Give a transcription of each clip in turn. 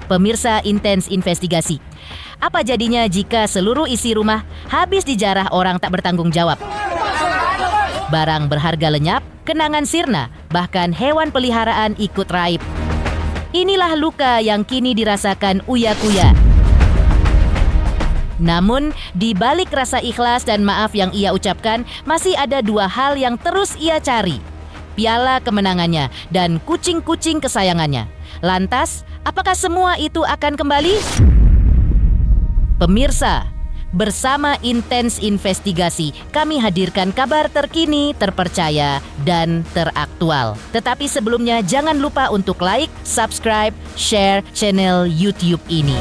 Pemirsa Intens Investigasi. Apa jadinya jika seluruh isi rumah habis dijarah orang tak bertanggung jawab? Barang berharga lenyap, kenangan sirna, bahkan hewan peliharaan ikut raib. Inilah luka yang kini dirasakan Uya Kuya. Namun, di balik rasa ikhlas dan maaf yang ia ucapkan, masih ada dua hal yang terus ia cari. Piala kemenangannya dan kucing-kucing kesayangannya. Lantas, apakah semua itu akan kembali? Pemirsa, bersama Intens Investigasi, kami hadirkan kabar terkini, terpercaya, dan teraktual. Tetapi sebelumnya, jangan lupa untuk like, subscribe, share channel YouTube ini.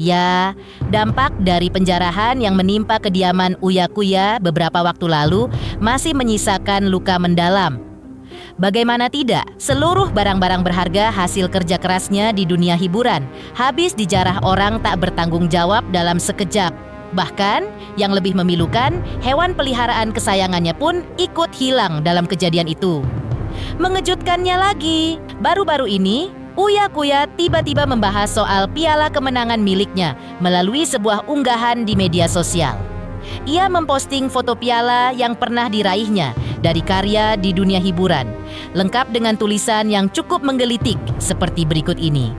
Ya, dampak dari penjarahan yang menimpa kediaman Uya Kuya beberapa waktu lalu masih menyisakan luka mendalam. Bagaimana tidak, seluruh barang-barang berharga hasil kerja kerasnya di dunia hiburan habis dijarah orang tak bertanggung jawab dalam sekejap. Bahkan, yang lebih memilukan, hewan peliharaan kesayangannya pun ikut hilang dalam kejadian itu. Mengejutkannya lagi, baru-baru ini Uya Kuya tiba-tiba membahas soal piala kemenangan miliknya melalui sebuah unggahan di media sosial. Ia memposting foto piala yang pernah diraihnya dari karya di dunia hiburan, lengkap dengan tulisan yang cukup menggelitik seperti berikut ini.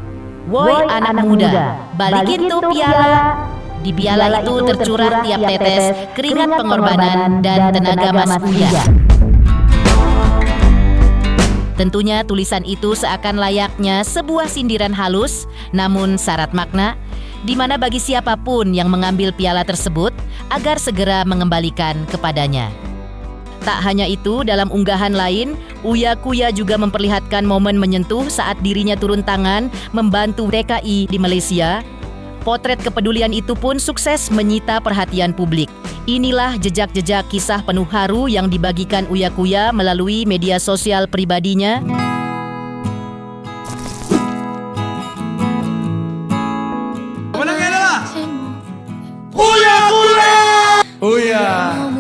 Woi anak muda, balikin tuh piala. Di piala itu tercurah tiap tetes keringat pengorbanan dan tenaga Mas Uya. Tentunya tulisan itu seakan layaknya sebuah sindiran halus, namun syarat makna, di mana bagi siapapun yang mengambil piala tersebut agar segera mengembalikan kepadanya. Tak hanya itu, dalam unggahan lain, Uya Kuya juga memperlihatkan momen menyentuh saat dirinya turun tangan membantu TKI di Malaysia. Potret kepedulian itu pun sukses menyita perhatian publik. Inilah jejak-jejak kisah penuh haru yang dibagikan Uya Kuya melalui media sosial pribadinya. Pemenangnya adalah Uya Kuya! Uya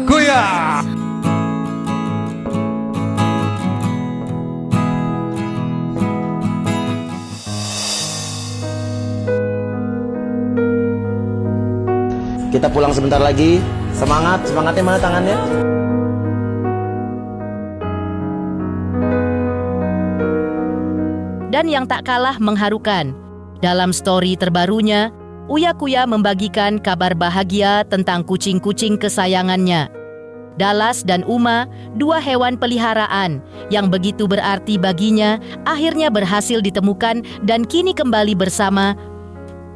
Kuya! Kita pulang sebentar lagi. Semangatnya mana tangannya? Dan yang tak kalah mengharukan, dalam story terbarunya, Uya Kuya membagikan kabar bahagia tentang kucing-kucing kesayangannya. Dallas dan Uma, dua hewan peliharaan yang begitu berarti baginya, akhirnya berhasil ditemukan dan kini kembali bersama.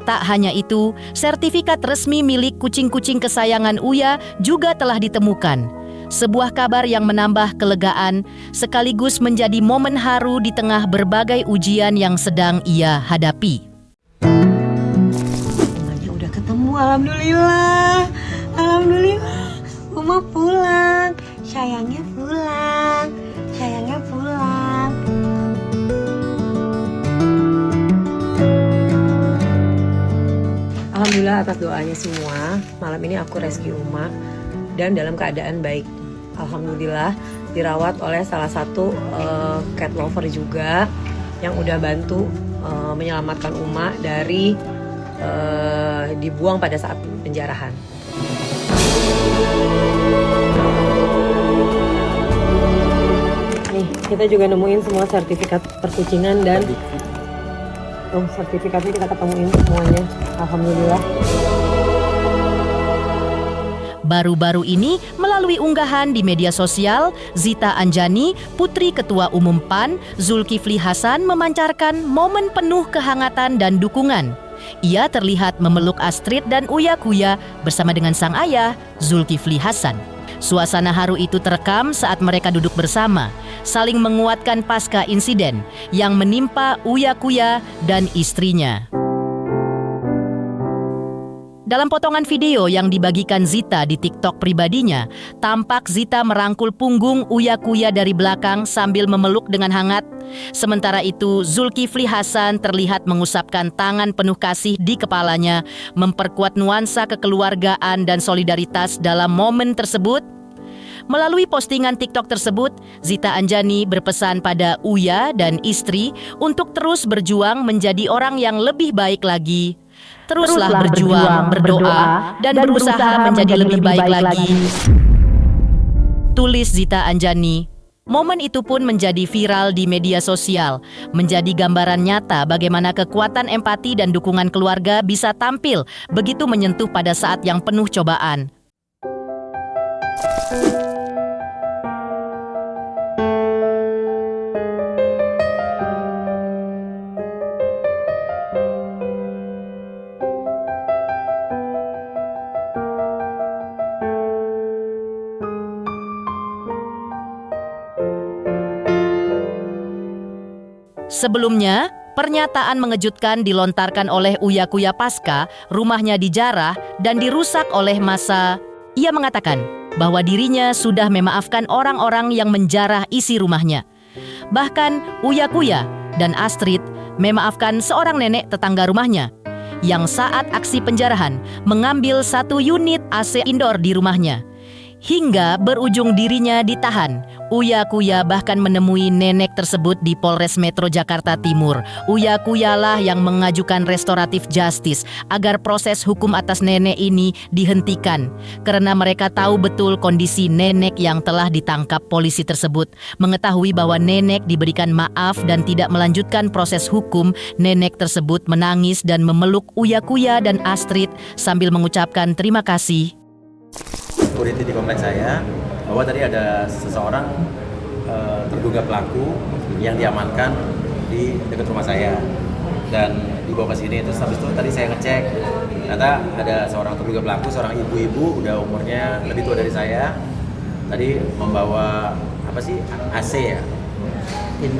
Tak hanya itu, sertifikat resmi milik kucing-kucing kesayangan Uya juga telah ditemukan. Sebuah kabar yang menambah kelegaan sekaligus menjadi momen haru di tengah berbagai ujian yang sedang ia hadapi. Semuanya udah ketemu, alhamdulillah. Alhamdulillah, Uma pulang. Sayangnya pulang. Alhamdulillah atas doanya semua, malam ini aku rescue Uma dan dalam keadaan baik. Alhamdulillah dirawat oleh salah satu cat lover juga yang udah bantu menyelamatkan Uma dari dibuang pada saat penjarahan. Nih, kita juga nemuin semua sertifikat perkucingan dan sertifikatnya kita ketemuin semuanya. Alhamdulillah. Baru-baru ini, melalui unggahan di media sosial, Zita Anjani, putri Ketua Umum PAN, Zulkifli Hasan memancarkan momen penuh kehangatan dan dukungan. Ia terlihat memeluk Astrid dan Uya Kuya bersama dengan sang ayah, Zulkifli Hasan. Suasana haru itu terekam saat mereka duduk bersama, saling menguatkan pasca insiden yang menimpa Uya Kuya dan istrinya. Dalam potongan video yang dibagikan Zita di TikTok pribadinya, tampak Zita merangkul punggung Uya Kuya dari belakang sambil memeluk dengan hangat. Sementara itu, Zulkifli Hasan terlihat mengusapkan tangan penuh kasih di kepalanya, memperkuat nuansa kekeluargaan dan solidaritas dalam momen tersebut. Melalui postingan TikTok tersebut, Zita Anjani berpesan pada Uya dan istri untuk terus berjuang menjadi orang yang lebih baik lagi. Teruslah berjuang, berdoa, dan berusaha menjadi lebih baik lagi. Tulis Zita Anjani. Momen itu pun menjadi viral di media sosial, menjadi gambaran nyata bagaimana kekuatan empati dan dukungan keluarga bisa tampil begitu menyentuh pada saat yang penuh cobaan. Sebelumnya, pernyataan mengejutkan dilontarkan oleh Uya Kuya pasca rumahnya dijarah dan dirusak oleh massa. Ia mengatakan bahwa dirinya sudah memaafkan orang-orang yang menjarah isi rumahnya. Bahkan Uya Kuya dan Astrid memaafkan seorang nenek tetangga rumahnya yang saat aksi penjarahan mengambil 1 unit AC indoor di rumahnya. Hingga berujung dirinya ditahan. Uya Kuya bahkan menemui nenek tersebut di Polres Metro Jakarta Timur. Uya Kuya lah yang mengajukan restoratif justice agar proses hukum atas nenek ini dihentikan. Karena mereka tahu betul kondisi nenek yang telah ditangkap polisi tersebut. Mengetahui bahwa nenek diberikan maaf dan tidak melanjutkan proses hukum, nenek tersebut menangis dan memeluk Uya Kuya dan Astrid sambil mengucapkan terima kasih. Security di kompleks saya bahwa tadi ada seseorang terduga pelaku yang diamankan di dekat rumah saya dan dibawa ke sini. Terus habis itu tadi saya ngecek, ternyata ada seorang terduga pelaku, seorang ibu-ibu udah umurnya lebih tua dari saya. Tadi membawa apa sih, AC ya,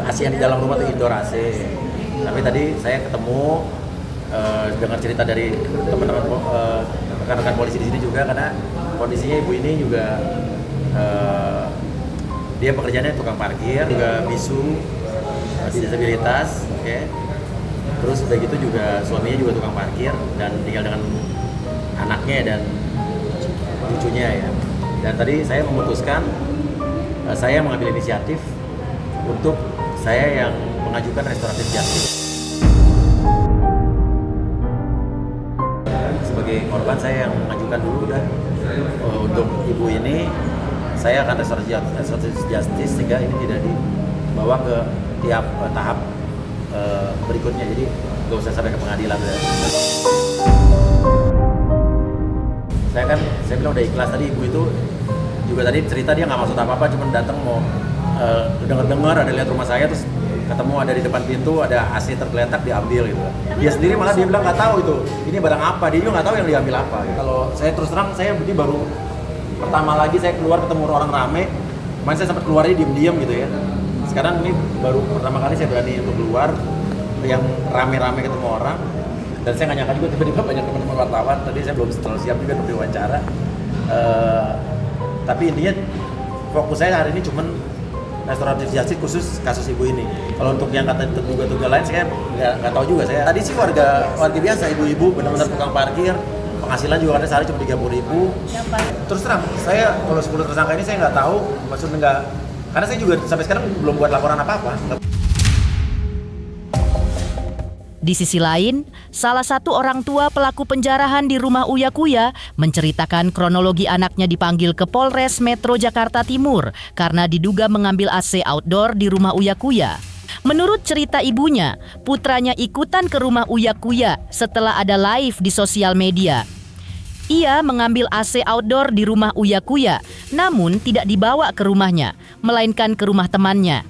AC yang di dalam rumah tuh indoor AC. Tapi tadi saya ketemu dengar cerita dari teman-teman rekan-rekan polisi di sini juga, karena kondisinya ibu ini juga dia pekerjaannya tukang parkir, juga bisu, disabilitas, oke. Terus udah gitu juga suaminya juga tukang parkir dan tinggal dengan anaknya dan cucunya ya. Dan tadi saya memutuskan, saya mengambil inisiatif untuk saya yang mengajukan restoratif justice. Sebagai korban saya yang mengajukan dulu udah untuk ibu ini, saya akan restoratif justice sehingga ini tidak dibawa ke tiap tahap berikutnya, jadi nggak usah sampai ke pengadilan. Saya bilang udah ikhlas. Tadi ibu itu juga tadi cerita dia nggak maksud apa-apa, cuma datang mau dengar ada lihat rumah saya, terus ketemu ada di depan pintu ada AC tergeletak, diambil gitu. Dia sendiri malah dia bilang nggak tahu itu ini barang apa, dia juga nggak tahu yang diambil apa gitu. Kalau saya terus terang, saya ini baru pertama lagi saya keluar ketemu orang rame. Kemarin saya sempat keluarnya diem-diem gitu ya. Sekarang ini baru pertama kali saya berani untuk keluar yang rame-rame ketemu orang. Dan saya nggak nyangka juga tiba-tiba banyak teman-teman wartawan. Tadi saya belum terlalu siap juga untuk diwawancara. Tapi intinya fokus saya hari ini cuman restoratif justice khusus kasus ibu ini. Kalau untuk yang kata terduga-terduga lain saya nggak tahu juga. Saya tadi sih warga biasa, ibu-ibu benar-benar tukang parkir, penghasilan juga ada sehari cuma 30.000. Terus terang, saya kalau 10 tersangka ini saya nggak tahu, maksudnya nggak, karena saya juga sampai sekarang belum buat laporan apa-apa. Di sisi lain, salah satu orang tua pelaku penjarahan di rumah Uya Kuya menceritakan kronologi anaknya dipanggil ke Polres Metro Jakarta Timur karena diduga mengambil AC outdoor di rumah Uya Kuya. Menurut cerita ibunya, putranya ikutan ke rumah Uya Kuya setelah ada live di sosial media. Ia mengambil AC outdoor di rumah Uya Kuya, namun tidak dibawa ke rumahnya, melainkan ke rumah temannya.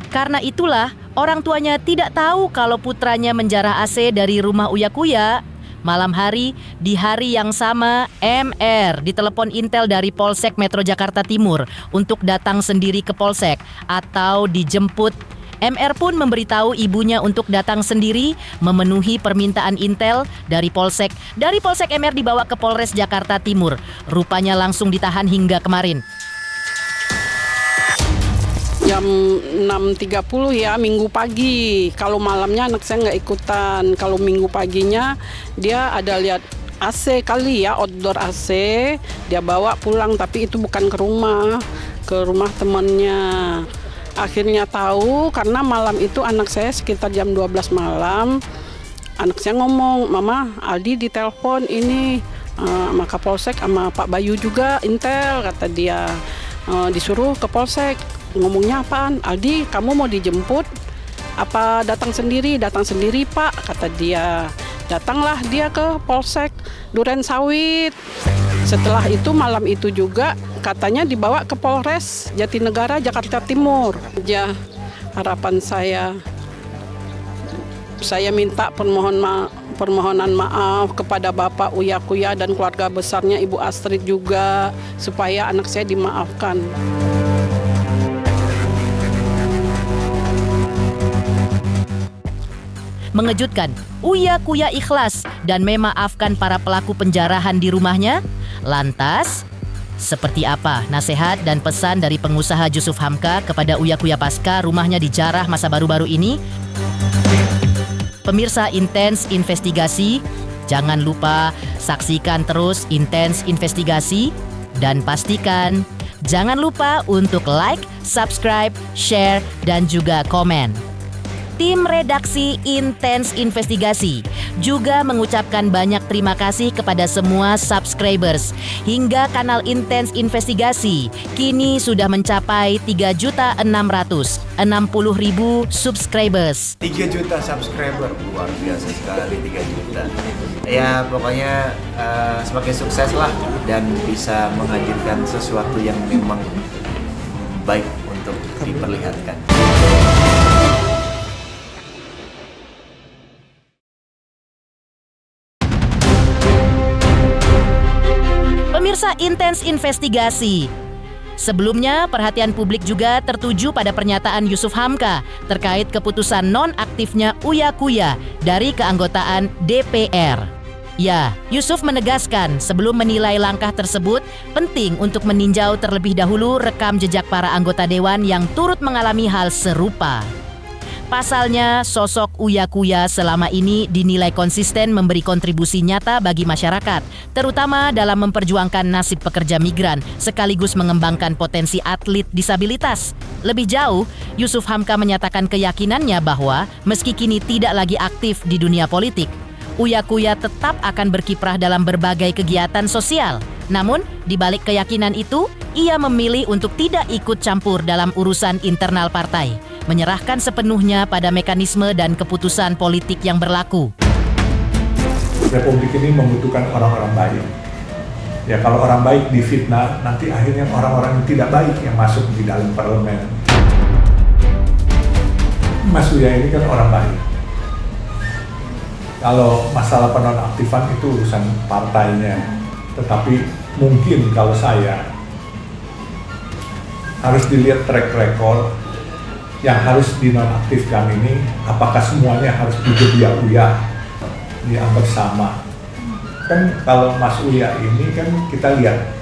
Karena itulah, orang tuanya tidak tahu kalau putranya menjarah AC dari rumah Uya Kuya. Malam hari, di hari yang sama, MR ditelepon intel dari Polsek Metro Jakarta Timur untuk datang sendiri ke Polsek atau dijemput MR pun memberitahu ibunya untuk datang sendiri memenuhi permintaan intel dari Polsek. Dari Polsek MR dibawa ke Polres Jakarta Timur. Rupanya langsung ditahan hingga kemarin. Jam 6.30 ya, minggu pagi. Kalau malamnya anak saya nggak ikutan. Kalau minggu paginya dia ada lihat AC kali ya, outdoor AC. Dia bawa pulang, tapi itu bukan ke rumah temannya. Akhirnya tahu karena malam itu anak saya sekitar jam 12 malam. Anak saya ngomong, "Mama, Aldi ditelepon ini sama Kapolsek, sama Pak Bayu juga intel," kata dia. Disuruh ke Polsek. Ngomongnya apaan? "Aldi, kamu mau dijemput? Apa datang sendiri?" "Datang sendiri, Pak," kata dia. Datanglah dia ke Polsek Duren Sawit. Setelah itu malam itu juga katanya dibawa ke Polres Jatinegara Jakarta Timur. Ya, harapan saya minta permohonan maaf kepada Bapak Uya Kuya dan keluarga besarnya Ibu Astrid juga supaya anak saya dimaafkan. Mengejutkan, Uya Kuya ikhlas dan memaafkan para pelaku penjarahan di rumahnya. Lantas, seperti apa nasihat dan pesan dari pengusaha Jusuf Hamka kepada Uya Kuya pasca rumahnya dijarah masa baru-baru ini? Pemirsa Intens Investigasi, jangan lupa saksikan terus Intens Investigasi dan pastikan jangan lupa untuk like, subscribe, share, dan juga komen. Tim redaksi Intens Investigasi juga mengucapkan banyak terima kasih kepada semua subscribers. Hingga kanal Intens Investigasi kini sudah mencapai 3.660.000 subscribers. 3 juta subscriber, luar biasa sekali 3 juta. Ya pokoknya semakin sukses lah dan bisa menghadirkan sesuatu yang memang baik untuk diperlihatkan. Pemirsa Intens Investigasi, sebelumnya perhatian publik juga tertuju pada pernyataan Jusuf Hamka terkait keputusan non-aktifnya Uya Kuya dari keanggotaan DPR. Ya, Jusuf menegaskan sebelum menilai langkah tersebut penting untuk meninjau terlebih dahulu rekam jejak para anggota dewan yang turut mengalami hal serupa. Pasalnya, sosok Uya Kuya selama ini dinilai konsisten memberi kontribusi nyata bagi masyarakat, terutama dalam memperjuangkan nasib pekerja migran, sekaligus mengembangkan potensi atlet disabilitas. Lebih jauh, Jusuf Hamka menyatakan keyakinannya bahwa meski kini tidak lagi aktif di dunia politik, Uya Kuya tetap akan berkiprah dalam berbagai kegiatan sosial. Namun, di balik keyakinan itu, ia memilih untuk tidak ikut campur dalam urusan internal partai, menyerahkan sepenuhnya pada mekanisme dan keputusan politik yang berlaku. Republik ini membutuhkan orang-orang baik. Ya kalau orang baik difitnah, nanti akhirnya orang-orang yang tidak baik yang masuk di dalam parlemen. Mas Uya ini kan orang baik. Kalau masalah penonaktifan itu urusan partainya. Tetapi mungkin kalau saya harus dilihat track record yang harus dinonaktifkan ini, apakah semuanya harus dianggap sama. Kan kalau Mas Uya ini kan kita lihat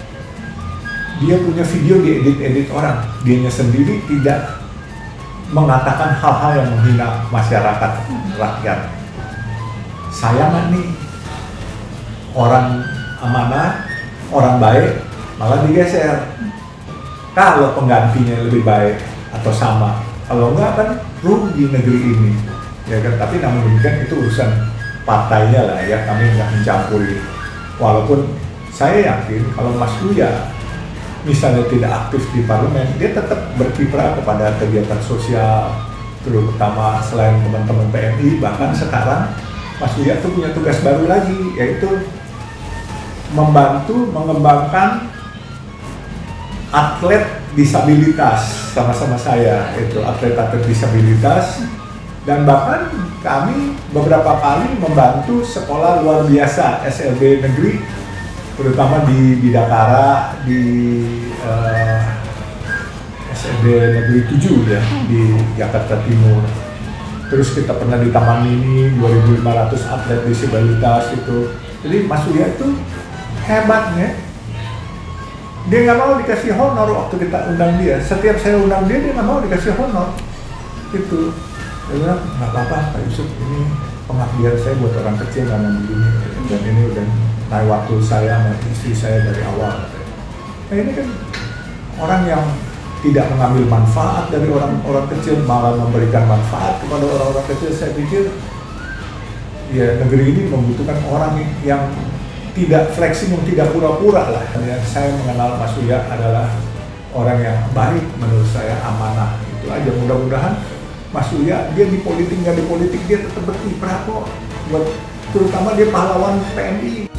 dia punya video diedit-edit orang, dianya sendiri tidak mengatakan hal-hal yang menghina masyarakat rakyat. Sayang nih orang amanah, orang baik malah digeser. Kalau penggantinya lebih baik atau sama, kalau enggak kan rugi negeri ini, ya kan. Tapi namun demikian itu urusan partainya lah ya, kami nggak mencampuri. Walaupun saya yakin kalau Mas Uya misalnya tidak aktif di parlemen, dia tetap berkiprah kepada kegiatan sosial, terutama selain teman-teman PMI. Bahkan sekarang Mas Uya tuh punya tugas baru lagi, yaitu membantu mengembangkan atlet disabilitas sama-sama saya, itu atlet-atlet disabilitas. Dan bahkan kami beberapa kali membantu sekolah luar biasa SLB negeri, terutama di Bidakara, di SD Negeri 7 ya di Jakarta Timur. Terus kita pernah di Taman Mini 2.500 atlet disabilitas itu. Jadi Mas Uya itu hebatnya, dia nggak mau dikasih honor waktu kita undang dia. Setiap saya undang dia nggak mau dikasih honor. Itu dia bilang nggak apa-apa Pak Yusuf, ini pengabdian saya buat orang kecil karena begini, dan ini udah naik waktu saya sama istri saya dari awal. Nah ini kan orang yang tidak mengambil manfaat dari orang-orang kecil, malah memberikan manfaat kepada orang-orang kecil. Saya pikir ya negeri ini membutuhkan orang yang tidak flexing, tidak pura-pura lah. Yang saya mengenal Mas Uya adalah orang yang baik, menurut saya amanah. Itu aja, mudah-mudahan Mas Uya, dia di politik nggak di politik, dia tetap berkiprah kok. Buat terutama dia pahlawan PNI.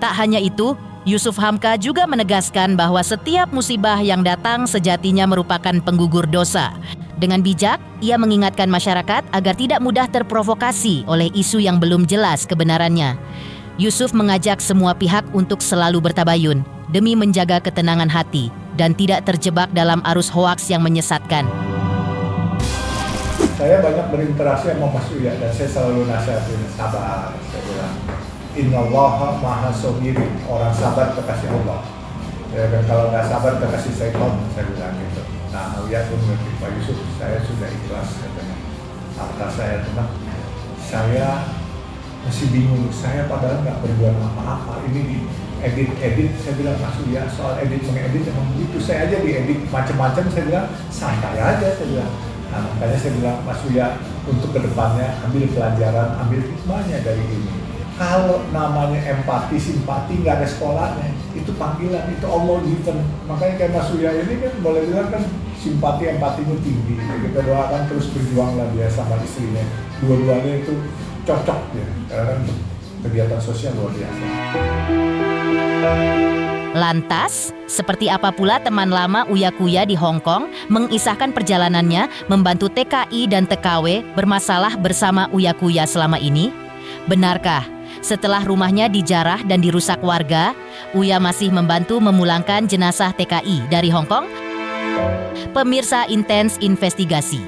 Tak hanya itu, Yusuf Hamka juga menegaskan bahwa setiap musibah yang datang sejatinya merupakan penggugur dosa. Dengan bijak, ia mengingatkan masyarakat agar tidak mudah terprovokasi oleh isu yang belum jelas kebenarannya. Yusuf mengajak semua pihak untuk selalu bertabayun demi menjaga ketenangan hati dan tidak terjebak dalam arus hoaks yang menyesatkan. Saya banyak berinteraksi sama Mas Uya dan saya selalu nasihatin sabar. Saya bilang, Innallaha maha sobirin, orang sabar kekasih Allah. Ya kan, kalau nggak sabar kekasih syaitan, saya bilang gitu. Nah, Uya pun ngerti, Pak Yusuf, saya sudah ikhlas katanya. Kata saya tenang, saya masih bingung, saya padahal nggak berbuat apa-apa. Ini di edit, saya bilang Mas Uya, soal edit mengedit emang begitu. Saya aja diedit macam-macam, saya bilang santai aja, saya bilang. Nah, makanya saya bilang Mas Uya, untuk kedepannya ambil pelajaran, ambil hikmahnya dari ini. Kalau namanya empati, simpati nggak ada sekolahnya, itu panggilan, itu Allah given. Makanya kayak Mas Uya ini kan boleh bilang kan simpati, empatinya tinggi. Kita doakan terus berjuanglah dia sama istrinya. Dua-duanya itu cocok ya, karena kan kegiatan sosial luar biasa. Lantas, seperti apa pula teman lama Uya Kuya di Hong Kong mengisahkan perjalanannya membantu TKI dan TKW bermasalah bersama Uya Kuya selama ini? Benarkah setelah rumahnya dijarah dan dirusak warga, Uya masih membantu memulangkan jenazah TKI dari Hong Kong? Pemirsa Intens Investigasi,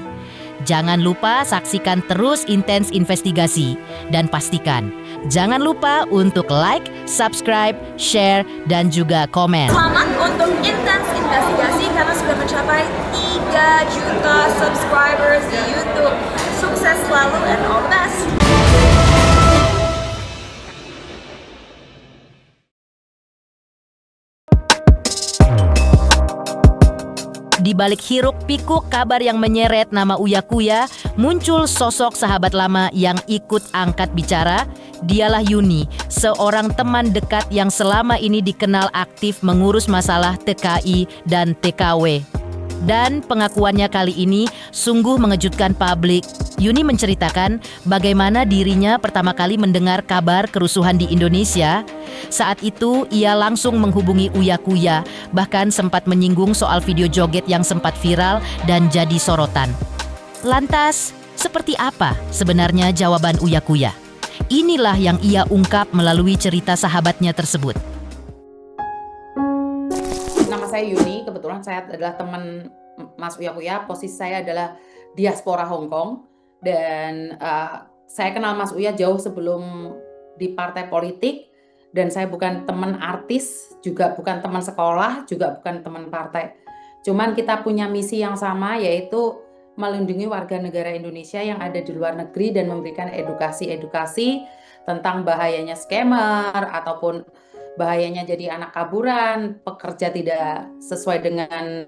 jangan lupa saksikan terus Intens Investigasi dan pastikan jangan lupa untuk like, subscribe, share, dan juga komen. Selamat untuk Intens Investigasi karena sudah mencapai 3 juta subscribers di YouTube. Sukses selalu and all the best. Di balik hiruk-pikuk kabar yang menyeret nama Uya Kuya, muncul sosok sahabat lama yang ikut angkat bicara. Dialah Yuni, seorang teman dekat yang selama ini dikenal aktif mengurus masalah TKI dan TKW. Dan pengakuannya kali ini sungguh mengejutkan publik. Yuni menceritakan bagaimana dirinya pertama kali mendengar kabar kerusuhan di Indonesia. Saat itu ia langsung menghubungi Uya Kuya, bahkan sempat menyinggung soal video joget yang sempat viral dan jadi sorotan. Lantas, seperti apa sebenarnya jawaban Uya Kuya? Inilah yang ia ungkap melalui cerita sahabatnya tersebut. Nama saya Yuni, kebetulan saya adalah teman Mas Uya Kuya. Posisi saya adalah diaspora Hong Kong dan saya kenal Mas Uya jauh sebelum di partai politik, dan saya bukan teman artis, juga bukan teman sekolah, juga bukan teman partai. Cuman kita punya misi yang sama, yaitu melindungi warga negara Indonesia yang ada di luar negeri dan memberikan edukasi tentang bahayanya scammer ataupun bahayanya jadi anak kaburan, pekerja tidak sesuai dengan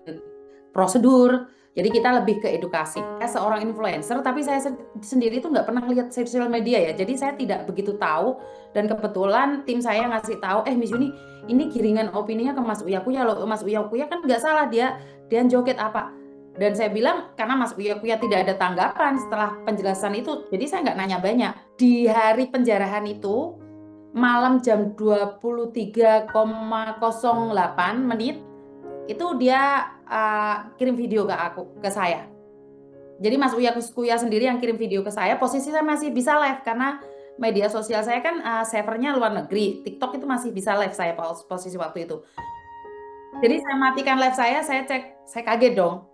prosedur. Jadi kita lebih ke edukasi. Saya seorang influencer, tapi saya sendiri itu nggak pernah lihat sosial media ya. Jadi saya tidak begitu tahu. Dan kebetulan tim saya ngasih tahu, Miss Yuni, ini giringan opininya ke Mas Uya Kuya loh. Mas Uya Kuya kan nggak salah, dia joget apa. Dan saya bilang, karena Mas Uya Kuya tidak ada tanggapan setelah penjelasan itu, jadi saya nggak nanya banyak. Di hari penjarahan itu, malam jam 23,08 menit, itu dia kirim video ke saya. Jadi Mas Uya Kuya sendiri yang kirim video ke saya. Posisi saya masih bisa live karena media sosial saya kan servernya luar negeri. TikTok itu masih bisa live saya posisi waktu itu. Jadi saya matikan live saya cek, saya kaget dong.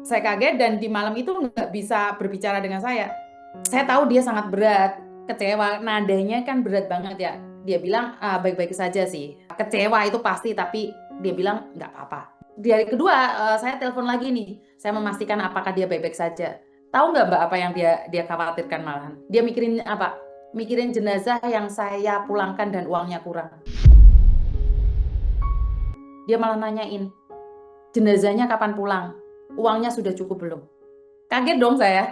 Saya kaget dan di malam itu nggak bisa berbicara dengan saya. Saya tahu dia sangat berat, kecewa, nadanya kan berat banget ya. Dia bilang baik-baik saja sih. Kecewa itu pasti, tapi dia bilang nggak apa-apa. Di hari kedua saya telepon lagi nih. Saya memastikan apakah dia baik-baik saja. Tahu nggak Mbak apa yang dia khawatirkan malahan? Dia mikirin apa? Mikirin jenazah yang saya pulangkan dan uangnya kurang. Dia malah nanyain, jenazahnya kapan pulang? Uangnya sudah cukup belum? Kaget dong saya.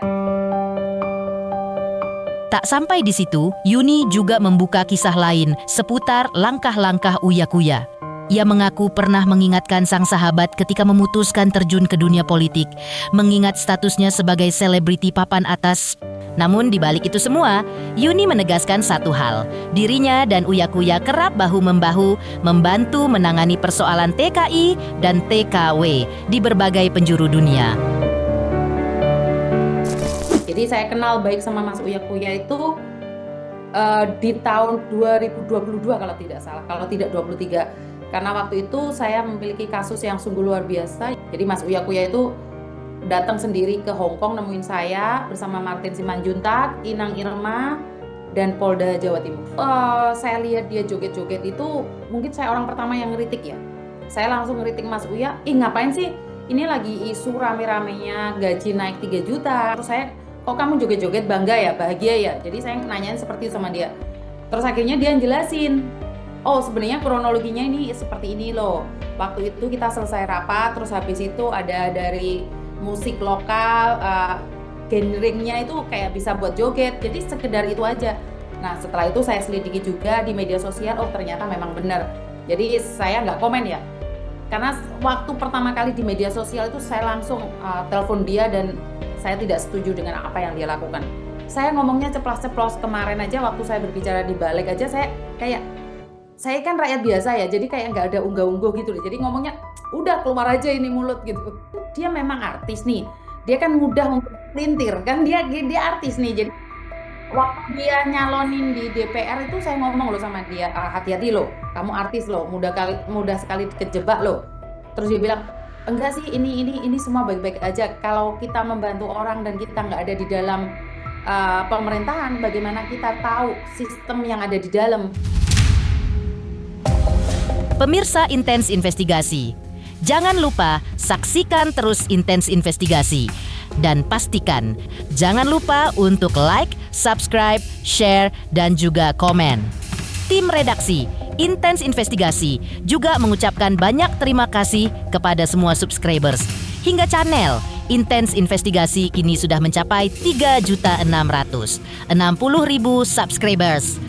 Tak sampai di situ, Yuni juga membuka kisah lain seputar langkah-langkah Uya Kuya. Ia mengaku pernah mengingatkan sang sahabat ketika memutuskan terjun ke dunia politik, mengingat statusnya sebagai selebriti papan atas. Namun di balik itu semua, Yuni menegaskan satu hal, dirinya dan Uya Kuya kerap bahu-membahu membantu menangani persoalan TKI dan TKW di berbagai penjuru dunia. Jadi saya kenal baik sama Mas Uya Kuya itu di tahun 2022 kalau tidak salah, kalau tidak 23. Karena waktu itu saya memiliki kasus yang sungguh luar biasa. Jadi Mas Uya Kuya itu datang sendiri ke Hong Kong nemuin saya bersama Martin Simanjuntak, Inang Irma, dan Polda Jawa Timur. Saya lihat dia joget-joget itu, mungkin saya orang pertama yang ngeritik ya. Saya langsung ngeritik Mas Uya, ngapain sih? Ini lagi isu rame-ramenya gaji naik 3 juta. Terus saya, kok kamu joget-joget bangga ya, bahagia ya? Jadi saya nanyain seperti itu sama dia. Terus akhirnya dia jelasin, oh sebenarnya kronologinya ini seperti ini loh. Waktu itu kita selesai rapat, terus habis itu ada dari musik lokal, genrenya itu kayak bisa buat joget, jadi sekedar itu aja. Nah setelah itu saya selidiki juga di media sosial, oh ternyata memang benar. Jadi saya nggak komen ya, karena waktu pertama kali di media sosial itu saya langsung telepon dia dan saya tidak setuju dengan apa yang dia lakukan. Saya ngomongnya ceplos-ceplos, kemarin aja waktu saya berbicara di balik aja saya kan rakyat biasa ya, jadi kayak nggak ada unggah-ungguh gitu. Jadi ngomongnya udah keluar aja ini mulut gitu. Dia memang artis nih, dia kan mudah untuk pelintir kan, dia artis nih. Jadi waktu dia nyalonin di DPR itu saya ngomong loh sama dia, hati-hati loh, kamu artis loh, mudah sekali kejebak loh. Terus dia bilang, enggak sih, ini semua baik-baik aja. Kalau kita membantu orang dan kita nggak ada di dalam pemerintahan, bagaimana kita tahu sistem yang ada di dalam? Pemirsa Intens Investigasi, jangan lupa saksikan terus Intens Investigasi. Dan pastikan, jangan lupa untuk like, subscribe, share, dan juga komen. Tim redaksi Intens Investigasi juga mengucapkan banyak terima kasih kepada semua subscribers. Hingga channel Intens Investigasi kini sudah mencapai 3.660.000 subscribers.